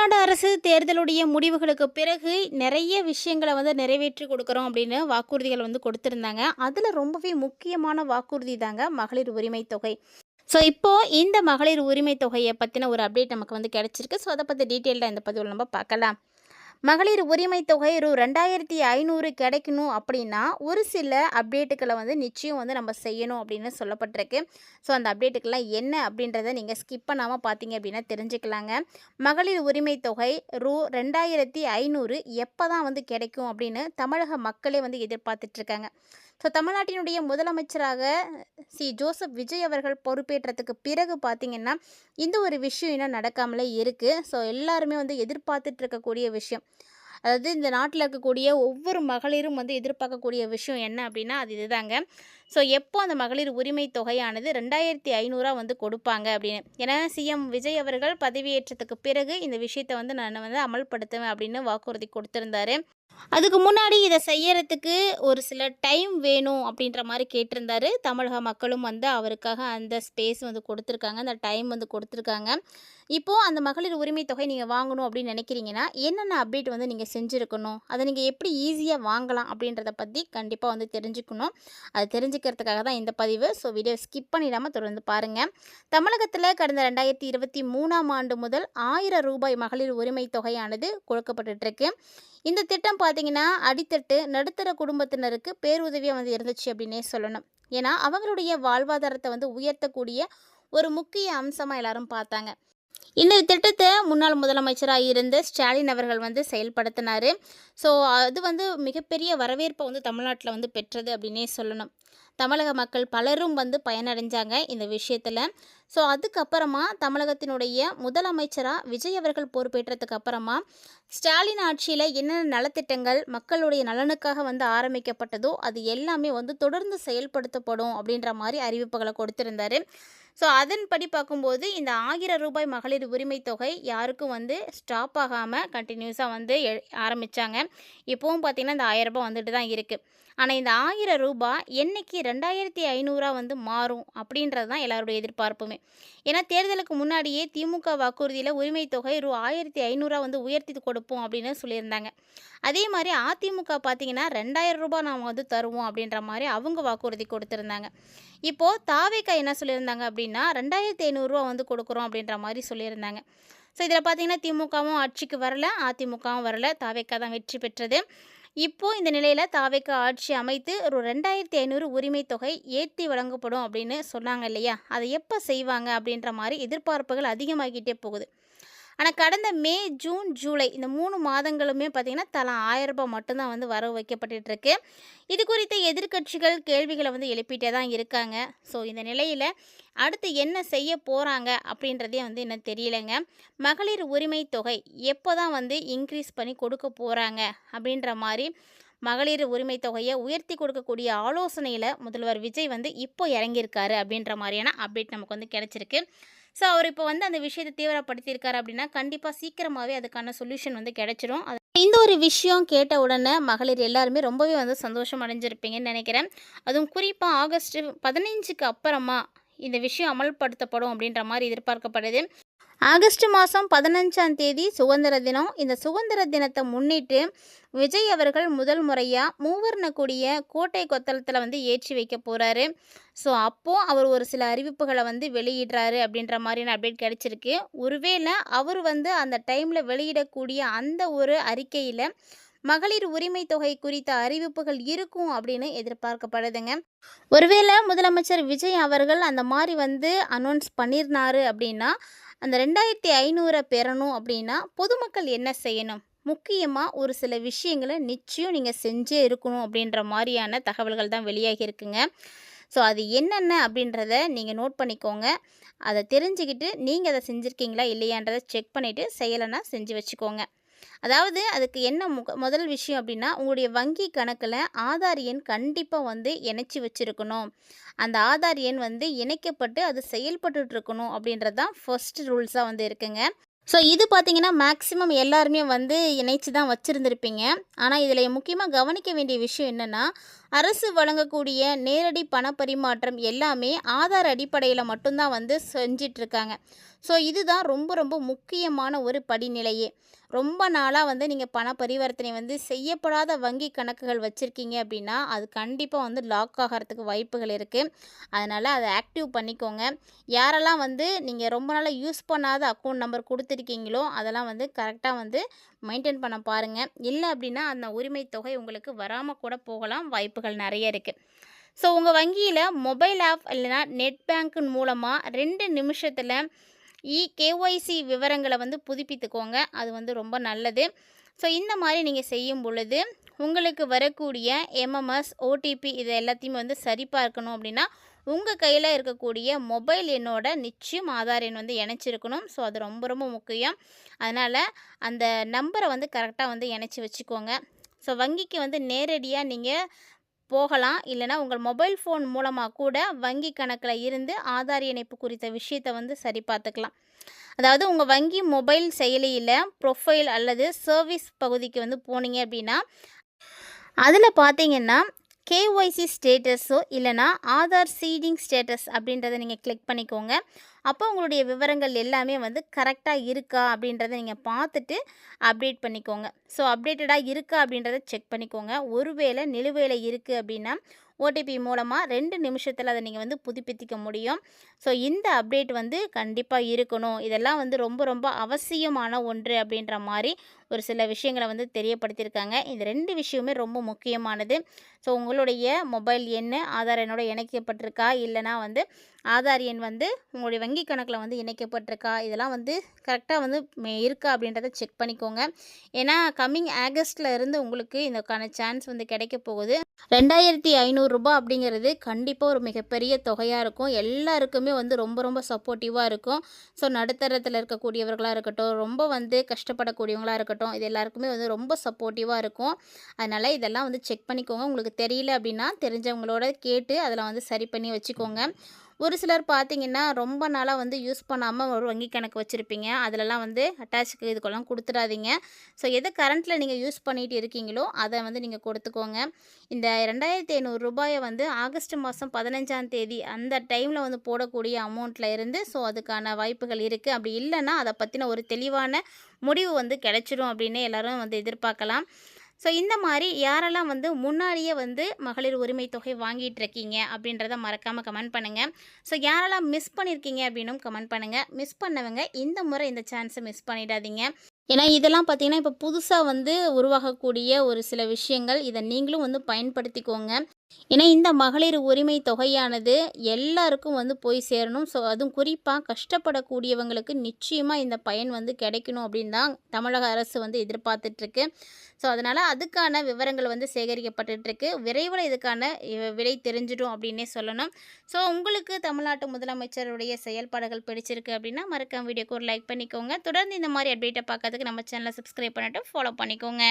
தமிழ்நாடு அரசு தேர்தலுடைய முடிவுகளுக்கு பிறகு நிறைய விஷயங்களை வந்து நிறைவேற்றி கொடுக்குறோம் அப்படின்னு வாக்குறுதிகள் வந்து கொடுத்துருந்தாங்க. அதில் ரொம்பவே முக்கியமான வாக்குறுதி தாங்க மகளிர் உரிமை தொகை. ஸோ இப்போது இந்த மகளிர் உரிமை தொகையை பற்றின ஒரு அப்டேட் நமக்கு வந்து கிடச்சிருக்கு. ஸோ அதை பற்றி டீட்டெயில்டாக இந்த பதிவில் நம்ம பார்க்கலாம். மகளிர் உரிமை தொகை ரூ. 2500 கிடைக்கணும் அப்படின்னா ஒரு சில அப்டேட்டுகளை வந்து நிச்சயம் வந்து நம்ம செய்யணும் அப்படின்னு சொல்லப்பட்டிருக்கு. ஸோ அந்த அப்டேட்டுக்கெல்லாம் என்ன அப்படின்றத நீங்கள் ஸ்கிப் பண்ணாமல் பார்த்தீங்க அப்படின்னா தெரிஞ்சுக்கலாங்க. மகளிர் உரிமை தொகை ரூ. 2500 எப்போ தான் வந்து கிடைக்கும் அப்படின்னு தமிழக மக்களே வந்து எதிர்பார்த்துட்ருக்காங்க. ஸோ தமிழ்நாட்டினுடைய முதலமைச்சராக ஜோசப் விஜய் அவர்கள் பொறுப்பேற்றதுக்கு பிறகு பார்த்திங்கன்னா இந்த ஒரு விஷயம் இன்னும் நடக்காமலே இருக்குது. ஸோ எல்லாருமே வந்து எதிர்பார்த்துட்டு இருக்கக்கூடிய விஷயம், அதாவது இந்த நாட்டில் இருக்கக்கூடிய ஒவ்வொரு மகளிரும் வந்து எதிர்பார்க்கக்கூடிய விஷயம் என்ன அப்படின்னா அது இதுதாங்க. ஸோ எப்போ அந்த மகளிர் உரிமை தொகையானது 2500 வந்து கொடுப்பாங்க அப்படின்னு. ஏன்னா சிஎம் விஜய் அவர்கள் பதவியேற்றத்துக்கு பிறகு இந்த விஷயத்தை வந்து நான் வந்து அமல்படுத்துவேன் அப்படின்னு வாக்குறுதி கொடுத்துருந்தாரு. அதுக்கு முன்னாடி இதை செய்யறதுக்கு ஒரு சில டைம் வேணும் அப்படின்ற மாதிரி கேட்டிருந்தாரு. தமிழக மக்களும் வந்து அவருக்காக அந்த ஸ்பேஸ் வந்து கொடுத்துருக்காங்க, அந்த டைம் வந்து கொடுத்துருக்காங்க. இப்போது அந்த மகளிர் உரிமை தொகை நீங்கள் வாங்கணும் அப்படின்னு நினைக்கிறீங்கன்னா என்னென்ன அப்டேட் வந்து நீங்கள் செஞ்சுருக்கணும், அதை நீங்கள் எப்படி ஈஸியாக வாங்கலாம் அப்படின்றத பற்றி கண்டிப்பாக வந்து தெரிஞ்சுக்கணும். அது தெரிஞ்சுக்கிறதுக்காக தான் இந்த பதிவு. ஸோ வீடியோ ஸ்கிப் பண்ணிடாமல் தொடர்ந்து பாருங்கள். தமிழகத்தில் கடந்த 2023ஆம் ஆண்டு முதல் ரூபாய் 1000 மகளிர் உரிமை தொகையானது கொடுக்கப்பட்டுருக்கு. இந்த திட்டம் பார்த்திங்கன்னா அடித்தட்டு நடுத்தர குடும்பத்தினருக்கு பேருதவியாக வந்து இருந்துச்சு அப்படின்னே சொல்லணும். ஏன்னா அவங்களுடைய வாழ்வாதாரத்தை வந்து உயர்த்தக்கூடிய ஒரு முக்கிய அம்சமாக எல்லாரும் பார்த்தாங்க. இந்த திட்டத்தை முன்னாள் முதலமைச்சராக இருந்த ஸ்டாலின் அவர்கள் வந்து செயல்படுத்தினார். ஸோ அது வந்து மிகப்பெரிய வரவேற்பை வந்து தமிழ்நாட்டில் வந்து பெற்றது அப்படின்னே சொல்லணும். தமிழக மக்கள் பலரும் வந்து பயனடைஞ்சாங்க இந்த விஷயத்தில். ஸோ அதுக்கப்புறமா தமிழகத்தினுடைய முதலமைச்சராக விஜய் அவர்கள் பொறுப்பேற்றதுக்கு அப்புறமா ஸ்டாலின் ஆட்சியில் என்னென்ன நலத்திட்டங்கள் மக்களுடைய நலனுக்காக வந்து ஆரம்பிக்கப்பட்டதோ அது எல்லாமே வந்து தொடர்ந்து செயல்படுத்தப்படும் அப்படின்ற மாதிரி அறிவிப்புகளை கொடுத்திருந்தார். ஸோ அதன்படி பார்க்கும்போது இந்த ரூபாய் 1000 மகளிர் உரிமை தொகை யாருக்கும் வந்து ஸ்டாப் ஆகாமல் கண்டினியூஸாக வந்து ஆரம்பித்தாங்க. இப்போவும் பார்த்திங்கன்னா இந்த 1000 ரூபாய் வந்துட்டு தான் இருக்குது. ஆனால் இந்த ரூபாய் என்றைக்கு 2500 வந்து மாறும் அப்படின்றது தான் எல்லாருடைய எதிர்பார்ப்புமே. ஏன்னா தேர்தலுக்கு முன்னாடியே திமுக வாக்குறுதியில் உரிமை தொகை ரூ. 1500 வந்து உயர்த்தி கொடுப்போம் அப்படின்னு சொல்லியிருந்தாங்க. அதே மாதிரி அதிமுக பார்த்திங்கன்னா 2000 ரூபாய் நாம் வந்து தருவோம் அப்படின்ற மாதிரி அவங்க வாக்குறுதி கொடுத்துருந்தாங்க. இப்போது தாவேக்கா என்ன சொல்லியிருந்தாங்க அப்படின்னா 2500 வந்து கொடுக்குறோம் அப்படின்ற மாதிரி சொல்லியிருந்தாங்க. ஸோ இதில் பார்த்திங்கன்னா திமுகவும் ஆட்சிக்கு வரல, அதிமுகவும் வரல, தாவேக்கா தான் வெற்றி பெற்றது. இப்போது இந்த நிலையில் தாவேக்கா ஆட்சி அமைத்து ஒரு 2500 உரிமை தொகை ஏற்றி வழங்கப்படும் அப்படின்னு சொன்னாங்க இல்லையா, அதை எப்போ செய்வாங்க அப்படின்ற மாதிரி எதிர்பார்ப்புகள் அதிகமாகிட்டே போகுது. ஆனால் கடந்த மே, ஜூன், ஜூலை இந்த 3 மாதங்களுமே பார்த்திங்கன்னா தலா 1000 ரூபாய் மட்டும்தான் வந்து வரவு வைக்கப்பட்டுருக்கு. இது குறித்த எதிர்க்கட்சிகள் கேள்விகளை வந்து எழுப்பிட்டே தான் இருக்காங்க. ஸோ இந்த நிலையில் அடுத்து என்ன செய்ய போகிறாங்க அப்படின்றதே வந்து இன்னும் தெரியலைங்க. மகளிர் உரிமை தொகை எப்போ தான் வந்து இன்க்ரீஸ் பண்ணி கொடுக்க போகிறாங்க அப்படின்ற மாதிரி மகளிர் உரிமை தொகையை உயர்த்தி கொடுக்கக்கூடிய ஆலோசனையில் முதல்வர் விஜய் வந்து இப்போ இறங்கியிருக்காரு அப்படின்ற மாதிரியான அப்டேட் நமக்கு வந்து கிடச்சிருக்கு. ஸோ அவர் இப்போ வந்து அந்த விஷயத்தை தீவிரப்படுத்தியிருக்காரு அப்படின்னா கண்டிப்பாக சீக்கிரமாகவே அதுக்கான சொல்யூஷன் வந்து கிடைச்சிடும். இந்த ஒரு விஷயம் கேட்ட உடனே மகளிர் எல்லாருமே ரொம்பவே வந்து சந்தோஷம் அடைஞ்சிருப்பீங்கன்னு நினைக்கிறேன். அதுவும் குறிப்பாக ஆகஸ்ட் 15க்கு அப்புறமா இந்த விஷயம் அமல்படுத்தப்படும் அப்படின்ற மாதிரி எதிர்பார்க்கப்படுது. ஆகஸ்ட் மாதம் 15ஆம் தேதி சுதந்திர தினம். இந்த சுதந்திர தினத்தை முன்னிட்டு விஜய் அவர்கள் முதல் முறையாக மூவர்ண கொடியை கோட்டை கொத்தளத்தில் வந்து ஏற்றி வைக்க போகிறாரு. ஸோ அப்போது அவர் ஒரு சில அறிவிப்புகளை வந்து வெளியிடுறாரு அப்படின்ற மாதிரியான அப்டேட் கிடச்சிருக்கு. ஒருவேளை அவர் வந்து அந்த டைமில் வெளியிடக்கூடிய அந்த ஒரு அறிக்கையில் மகளிர் உரிமை தொகை குறித்த அறிவிப்புகள் இருக்கும் அப்படின்னு எதிர்பார்க்கப்படுதுங்க. ஒருவேளை முதலமைச்சர் விஜய் அவர்கள் அந்த மாதிரி வந்து அனௌன்ஸ் பண்ணியிருந்தாரு அப்படின்னா அந்த 2500 பெறணும் அப்படின்னா பொதுமக்கள் என்ன செய்யணும், முக்கியமாக ஒரு சில விஷயங்களை நிச்சயம் நீங்கள் செஞ்சே இருக்கணும் அப்படின்ற மாதிரியான தகவல்கள் தான் வெளியாகி இருக்குங்க. ஸோ அது என்னென்ன அப்படின்றத நீங்கள் நோட் பண்ணிக்கோங்க. அதை தெரிஞ்சுக்கிட்டு நீங்கள் அதை செஞ்சுருக்கீங்களா இல்லையான்றதை செக் பண்ணிவிட்டு செய்யலைன்னா செஞ்சு வச்சுக்கோங்க. அதாவது அதுக்கு என்ன முதல் விஷயம் அப்படின்னா உங்களுடைய வங்கி கணக்கில் ஆதார் எண் கண்டிப்பாக வந்து இணைச்சி வச்சுருக்கணும். அந்த ஆதார் எண் வந்து இணைக்கப்பட்டு அது செயல்பட்டு இருக்கணும் அப்படின்றது தான் ஃபர்ஸ்ட் ரூல்ஸாக வந்து இருக்குங்க. ஸோ இது பார்த்திங்கன்னா மேக்ஸிமம் எல்லாருமே வந்து இணைச்சி தான் வச்சுருந்துருப்பீங்க. ஆனால் இதில் முக்கியமாக கவனிக்க வேண்டிய விஷயம் என்னென்னா அரசு வழங்கக்கூடிய நேரடி பண பரிமாற்றம் எல்லாமே ஆதார் அடிப்படையில் மட்டும்தான் வந்து செஞ்சிட்ருக்காங்க. ஸோ இதுதான் ரொம்ப ரொம்ப முக்கியமான ஒரு படிநிலையே. ரொம்ப நாளாக வந்து நீங்கள் பண பரிவர்த்தனை வந்து செய்யப்படாத வங்கி கணக்குகள் வச்சுருக்கீங்க அப்படின்னா அது கண்டிப்பாக வந்து லாக் ஆகிறதுக்கு வாய்ப்புகள் இருக்குது. அதனால் அதை ஆக்டிவ் பண்ணிக்கோங்க. யாரெல்லாம் வந்து நீங்கள் ரொம்ப நாளாக யூஸ் பண்ணாத அக்கௌண்ட் நம்பர் கொடுத்துருக்கீங்களோ அதெல்லாம் வந்து கரெக்டாக வந்து மெயின்டைன் பண்ண பாருங்கள். இல்லை அப்படின்னா அந்த உரிமை தொகை உங்களுக்கு வராமல் கூட போகலாம், வாய்ப்புகள் நிறைய இருக்குது. ஸோ உங்கள் வங்கியில் மொபைல் ஆப் இல்லைனா நெட் பேங்க் மூலமாக 2 நிமிஷத்தில் கேஒய்சி விவரங்களை வந்து புதுப்பித்துக்கோங்க. அது வந்து ரொம்ப நல்லது. ஸோ இந்த மாதிரி நீங்கள் செய்யும் பொழுது உங்களுக்கு வரக்கூடிய எம்எம்எஸ், ஓடிபி இது எல்லாத்தையுமே வந்து சரிபார்க்கணும் அப்படின்னா உங்கள் கையில் இருக்கக்கூடிய மொபைல் எண்ணோட நிச்சயம் ஆதார் எண் வந்து இணைச்சிருக்கணும். ஸோ அது ரொம்ப ரொம்ப முக்கியம். அதனால் அந்த நம்பரை வந்து கரெக்டாக வந்து இணைச்சி வச்சுக்கோங்க. ஸோ வங்கிக்கு வந்து நேரடியாக நீங்கள் போகலாம். இல்லைனா உங்கள் மொபைல் ஃபோன் மூலமாக கூட வங்கி கணக்கில் இருந்து ஆதார் இணைப்பு குறித்த விஷயத்தை வந்து சரி பார்த்துக்கலாம். அதாவது உங்கள் வங்கி மொபைல் செயலியில் ப்ரொஃபைல் அல்லது சர்வீஸ் பகுதிக்கு வந்து போனீங்க அப்படின்னா அதில் பார்த்தீங்கன்னா கேஒய்சி ஸ்டேட்டஸோ இல்லைனா ஆதார் சீடிங் ஸ்டேட்டஸ் அப்படின்றத நீங்கள் கிளிக் பண்ணிக்கோங்க. அப்போ உங்களுடைய விவரங்கள் எல்லாமே வந்து கரெக்டாக இருக்கா அப்படின்றத நீங்கள் பார்த்துட்டு அப்டேட் பண்ணிக்கோங்க. ஸோ அப்டேட்டடாக இருக்கா அப்படின்றத செக் பண்ணிக்கோங்க. ஒருவேளை நிலுவையில் இருக்குது அப்படின்னா ஓடிபி மூலமாக 2 நிமிஷத்தில் அதை நீங்கள் வந்து புதுப்பித்திக்க முடியும். ஸோ இந்த அப்டேட் வந்து கண்டிப்பாக இருக்கணும். இதெல்லாம் வந்து ரொம்ப ரொம்ப அவசியமான ஒன்று அப்படின்ற மாதிரி ஒரு சில விஷயங்களை வந்து தெரியப்படுத்தியிருக்காங்க. இந்த 2 விஷயமே ரொம்ப முக்கியமானது. ஸோ உங்களுடைய மொபைல் எண் ஆதார் எண்ணோட இணைக்கப்பட்டிருக்கா, இல்லைனா வந்து ஆதார் எண் வந்து உங்களுடைய வங்கி கணக்கில் வந்து இணைக்கப்பட்டிருக்கா, இதெல்லாம் வந்து கரெக்டாக வந்து இருக்கா அப்படின்றத செக் பண்ணிக்கோங்க. ஏன்னா கம்மிங் ஆகஸ்ட்டில் இருந்து உங்களுக்கு இதுக்கான சான்ஸ் வந்து கிடைக்க போகுது. 2500 அப்படிங்கிறது கண்டிப்பாக ஒரு மிகப்பெரிய தொகையாக இருக்கும். எல்லாருக்குமே வந்து ரொம்ப ரொம்ப சப்போர்ட்டிவாக இருக்கும். ஸோ நடுத்தரத்தில் இருக்கக்கூடியவர்களாக இருக்கட்டும், ரொம்ப வந்து கஷ்டப்படக்கூடியவங்களாக இருக்கட்டும், இது எல்லாருக்குமே வந்து ரொம்ப சப்போர்ட்டிவாக இருக்கும். அதனால் இதெல்லாம் வந்து செக் பண்ணிக்கோங்க. உங்களுக்கு தெரியல அப்படின்னா தெரிஞ்சவங்களோட கேட்டு அதில் வந்து சரி பண்ணி வச்சுக்கோங்க. ஒரு சிலர் பார்த்தீங்கன்னா ரொம்ப நாளாக வந்து யூஸ் பண்ணாமல் ஒரு வங்கி கணக்கு வச்சுருப்பீங்க. அதிலலாம் வந்து அட்டாச்சுக்கு இதுக்கெல்லாம் கொடுத்துடாதீங்க. ஸோ எதை கரண்ட்டில் நீங்கள் யூஸ் பண்ணிகிட்டு இருக்கீங்களோ அதை வந்து நீங்கள் கொடுத்துக்கோங்க. இந்த 2500 வந்து ஆகஸ்ட் மாதம் 15ஆம் தேதி அந்த டைமில் வந்து போடக்கூடிய அமௌண்ட்டில் இருந்து ஸோ அதுக்கான வாய்ப்புகள் இருக்குது. அப்படி இல்லைன்னா அதை பற்றின ஒரு தெளிவான முடிவு வந்து கிடைச்சிடும் அப்படின்னு எல்லோரும் வந்து எதிர்பார்க்கலாம். ஸோ இந்த மாதிரி யாரெல்லாம் வந்து முன்னாடியே வந்து மகளிர் உரிமை தொகை வாங்கிட்டு இருக்கீங்க அப்படின்றத மறக்காமல் கமெண்ட் பண்ணுங்கள். ஸோ யாரெல்லாம் மிஸ் பண்ணியிருக்கீங்க அப்படின்னும் கமெண்ட் பண்ணுங்கள். மிஸ் பண்ணவங்க இந்த முறை இந்த சான்ஸை மிஸ் பண்ணிடாதீங்க. ஏன்னா இதெல்லாம் பார்த்திங்கன்னா இப்போ புதுசாக வந்து உருவாகக்கூடிய ஒரு சில விஷயங்கள். இதை நீங்களும் வந்து பயன்படுத்திக்கோங்க. ஏன்னா இந்த மகளிர் உரிமை தொகையானது எல்லாருக்கும் வந்து போய் சேரணும். ஸோ அதுவும் குறிப்பாக கஷ்டப்படக்கூடியவங்களுக்கு நிச்சயமாக இந்த பயன் வந்து கிடைக்கணும் அப்படின்னு தான் தமிழக அரசு வந்து எதிர்பார்த்துட்ருக்கு. ஸோ அதனால் அதுக்கான விவரங்கள் வந்து சேகரிக்கப்பட்டுருக்கு. விரைவில் இதுக்கான விடை தெரிஞ்சிடும் அப்படின்னே சொல்லணும். ஸோ உங்களுக்கு தமிழ்நாட்டு முதலமைச்சருடைய செயல்பாடுகள் பிடிச்சிருக்கு அப்படின்னா மறக்காம வீடியோக்கு ஒரு லைக் பண்ணிக்கோங்க. தொடர்ந்து இந்த மாதிரி அப்டேட்டை பார்க்கறதுக்கு நம்ம சேனலை சப்ஸ்கிரைப் பண்ணிட்டு ஃபாலோ பண்ணிக்கோங்க.